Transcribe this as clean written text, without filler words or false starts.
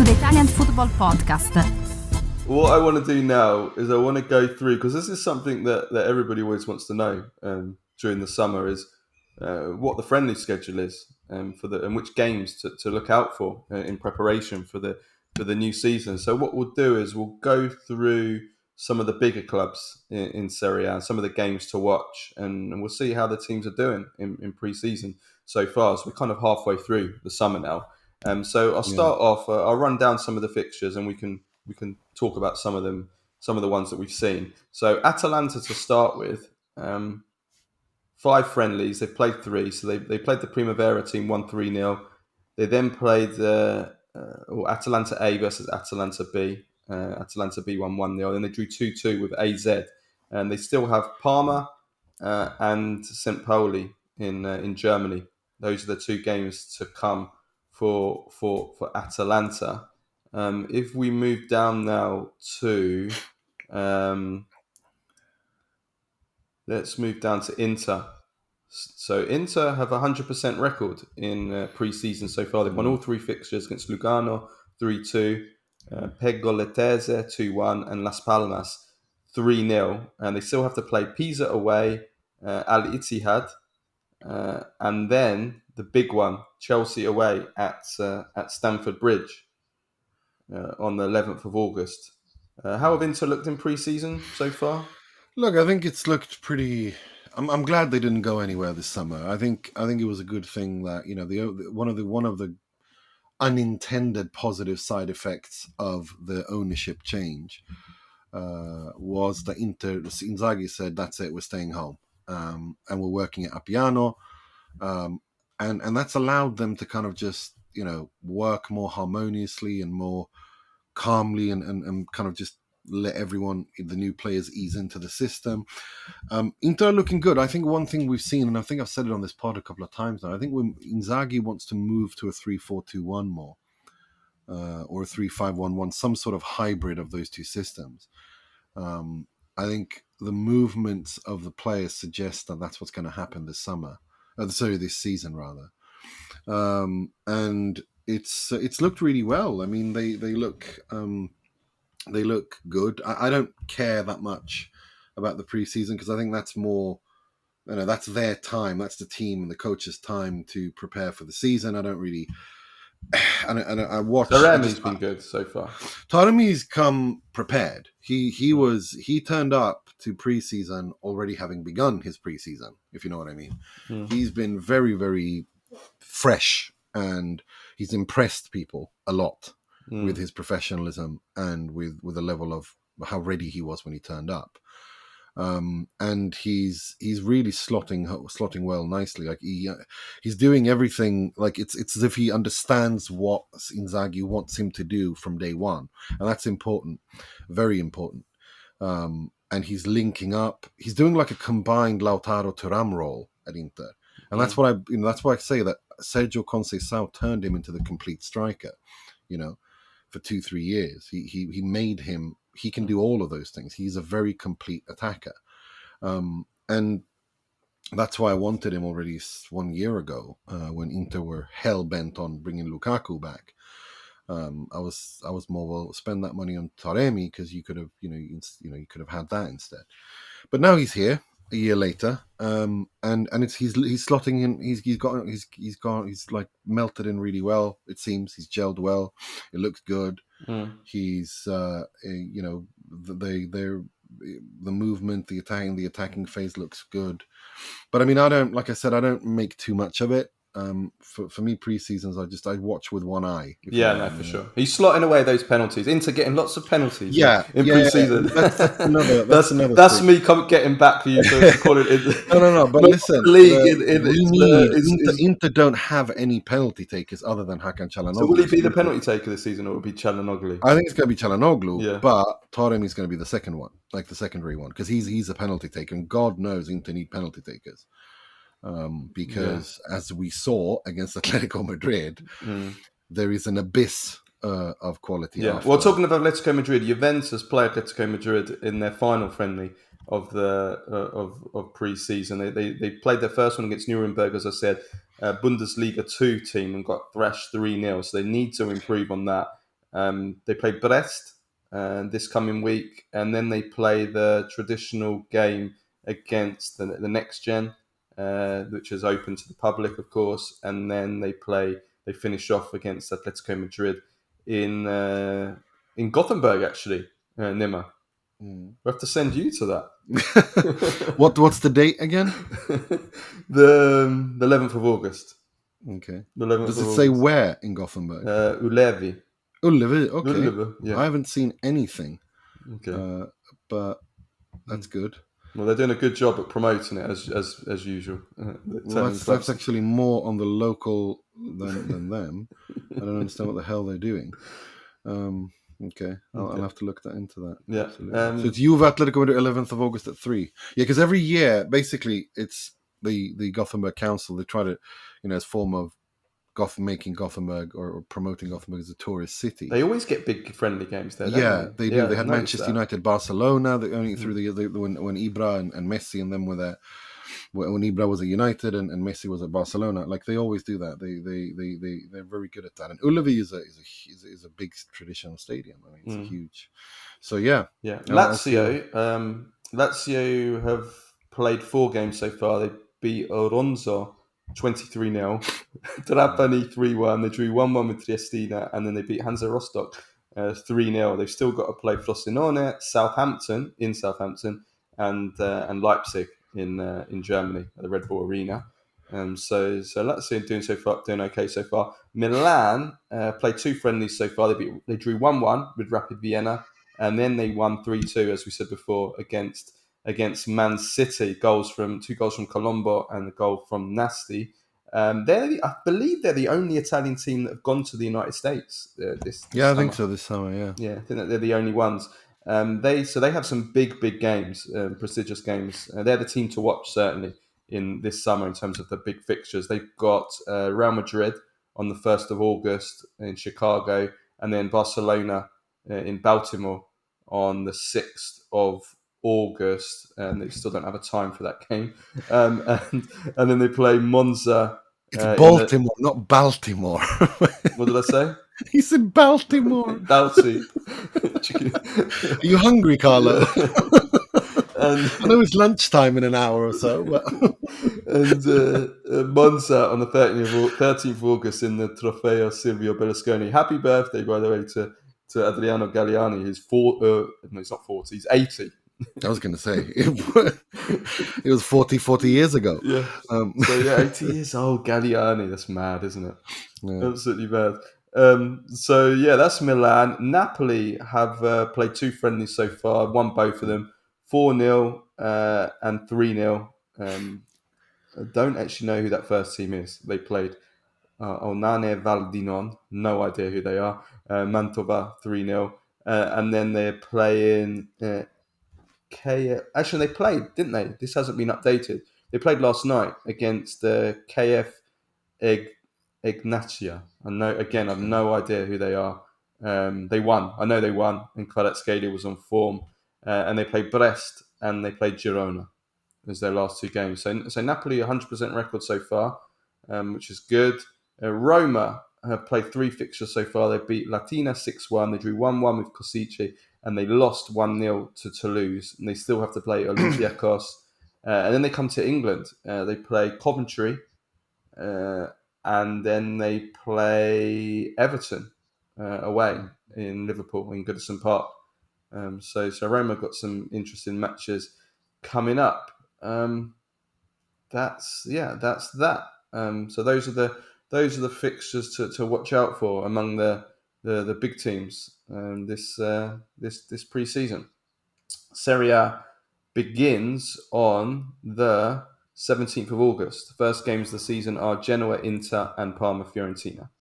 the Italian Football Podcast. What I want to do now is I want to go through, because this is something that everybody always wants to know during the summer, is what the friendly schedule is and which games to look out for in preparation for the new season. So what we'll do is we'll go through some of the bigger clubs in Serie A, some of the games to watch, and we'll see how the teams are doing in pre-season so far. So we're kind of halfway through the summer now. So I'll start off. I'll run down some of the fixtures, and we can talk about some of them, some of the ones that we've seen. So Atalanta to start with, 5 friendlies. They've played 3. So they played the Primavera team 1-3-0. They then played Atalanta A versus Atalanta B. Atalanta B 1-1-0. Then they drew 2-2 with AZ. And they still have Parma and St. Pauli in Germany. Those are the 2 games to come for Atalanta. If we move down now to, let's move down to Inter. So Inter have a 100% record in pre-season so far. They've won all 3 fixtures against Lugano 3-2, Pergoletese 2-1, and Las Palmas 3-0. And they still have to play Pisa away, Al Ittihad, and then the big one, Chelsea away at Stamford Bridge on the 11th of August. How have Inter looked in pre-season so far? Look, I think it's looked pretty. I'm glad they didn't go anywhere this summer. I think it was a good thing that one of the unintended positive side effects of the ownership change was that Inzaghi said, "That's it, we're staying home, and we're working at Appiano," and that's allowed them to kind of just work more harmoniously and more calmly and kind of just let everyone, the new players, ease into the system. Inter looking good. I think one thing we've seen, and I think I've said it on this pod a couple of times now, I think when Inzaghi wants to move to a 3-4-2-1 more, or a 3-5-1-1, some sort of hybrid of those 2 systems. I think the movements of the players suggest that that's what's going to happen this season rather. And it's looked really well. I mean, they look good. I don't care that much about the preseason because I think that's more, that's their time. That's the team and the coach's time to prepare for the season. I don't really. I watched. Taremi's been good so far. Taremi's come prepared. He turned up to preseason already having begun his preseason, if you know what I mean. He's been very, very fresh and he's impressed people a lot with his professionalism and with the level of how ready he was when he turned up. And he's really slotting well nicely. Like he's doing everything. Like it's as if he understands what Inzaghi wants him to do from day one, and that's important, very important. And he's linking up. He's doing like a combined Lautaro Thuram role at Inter, and that's what that's why I say that Sergio Conceição turned him into the complete striker. For 2-3 years, he made him. He can do all of those things. He's a very complete attacker. And that's why I wanted him already 1 year ago when Inter were hell-bent on bringing Lukaku back. I was more, well, spend that money on Taremi because you could have, you could have had that instead. But now he's here a year later, and he's slotting in. He's like melted in really well. It seems he's gelled well. It looks good. He's the movement, the attacking phase looks good. But I mean, I don't make too much of it. For me, pre-seasons, I watch with one eye. For sure. He's slotting away those penalties. Inter getting lots of penalties. In pre-season. Yeah. That's another. That's thing. me getting back for you to call it. No. But listen, Inter don't have any penalty takers other than Hakan Çalhanoğlu. So will he be the penalty taker this season, or will it be Çalhanoğlu? I think it's going to be Çalhanoğlu, but Taremi's going to be the second one, like the secondary one, because he's a penalty taker, and God knows Inter need penalty takers. Because as we saw against Atletico Madrid, there is an abyss of quality. Yeah. Well, talking of Atletico Madrid, Juventus play Atletico Madrid in their final friendly of pre-season. They played their first one against Nuremberg, as I said, Bundesliga 2 team, and got thrashed 3-0. So they need to improve on that. They play Brest this coming week, and then they play the traditional game against the next gen, which is open to the public, of course. And then they finish off against Atletico Madrid in Gothenburg, actually, Nima. We have to send you to that. What's the date again? the 11th of August. Okay. The 11th Does of it say August. where in Gothenburg? Ullevi. Ullevi, okay. Ullevi, yeah. I haven't seen anything. Okay. But that's good. Well, they're doing a good job at promoting it as usual. Well, that's actually more on the local than them. I don't understand what the hell they're doing. Okay, I'll have to look into that. Yeah. Absolutely. So it's Juve Atletico Madrid 11th of August at 3. Yeah, because every year, basically, it's the Gothenburg Council. They try to, as a form of making Gothenburg or promoting Gothenburg as a tourist city. They always get big friendly games there. Yeah, they do. They had Manchester that. United, Barcelona. Only through when Ibra and Messi and them were there. When Ibra was at United and Messi was at Barcelona, like they always do that. They're very good at that. And Ullevi is a big traditional stadium. I mean, it's a huge. So yeah. Lazio have played 4 games so far. They beat Oronzo 23-0, Trapani 3-1. They drew 1-1 with Triestina, and then they beat Hansa Rostock 3-0. They've still got to play Frosinone, Southampton, and Leipzig in Germany at the Red Bull Arena. So Lazio doing okay so far. Milan played 2 friendlies so far. They drew 1-1 with Rapid Vienna, and then they won 3-2, as we said before, against Man City. 2 goals from Colombo and a goal from Nasti. I believe they're the only Italian team that have gone to the United States this I summer. think so this summer. Yeah, I think that they're the only ones. They have some big games, prestigious games. They're the team to watch certainly in this summer in terms of the big fixtures. They've got Real Madrid on the 1st of August in Chicago, and then Barcelona in Baltimore on the 6th of August, and they still don't have a time for that game. And then they play Monza. It's Baltimore, not Baltimore. What did I say? He said Baltimore. Balti. Are you hungry, Carlo? And I know it's lunchtime in an hour or so. But... and Monza on the 13th of August in the Trofeo Silvio Berlusconi. Happy birthday, by the way, to Adriano Galliani, who's he's not 40, he's 80. I was going to say, it was 40 years ago. Yeah. 80 years old, Galliani. That's mad, isn't it? Yeah. Absolutely mad. That's Milan. Napoli have played 2 friendlies so far, won both of them, 4-0 and 3-0. I don't actually know who that first team is. They played Onane Valdinon, no idea who they are. Mantova 3-0, and then they're playing. Actually, they played, didn't they? This hasn't been updated. They played last night against KF Ignatia. I've no idea who they are. They won. I know they won, and Kvaratskhelia was on form. And they played Brest and they played Girona as their last 2 games. So Napoli 100% record so far, which is good. Roma have played 3 fixtures so far. They beat Latina 6-1. They drew 1-1 with Kosice, and they lost 1-0 to Toulouse. And they still have to play Olympiacos. And then they come to England. They play Coventry. And then they play Everton away in Liverpool, in Goodison Park. So Roma got some interesting matches coming up. That's that. So those are the fixtures to watch out for among the big teams this pre-season. Serie A begins on the 17th of August. The first games of the season are Genoa, Inter, and Parma, Fiorentina.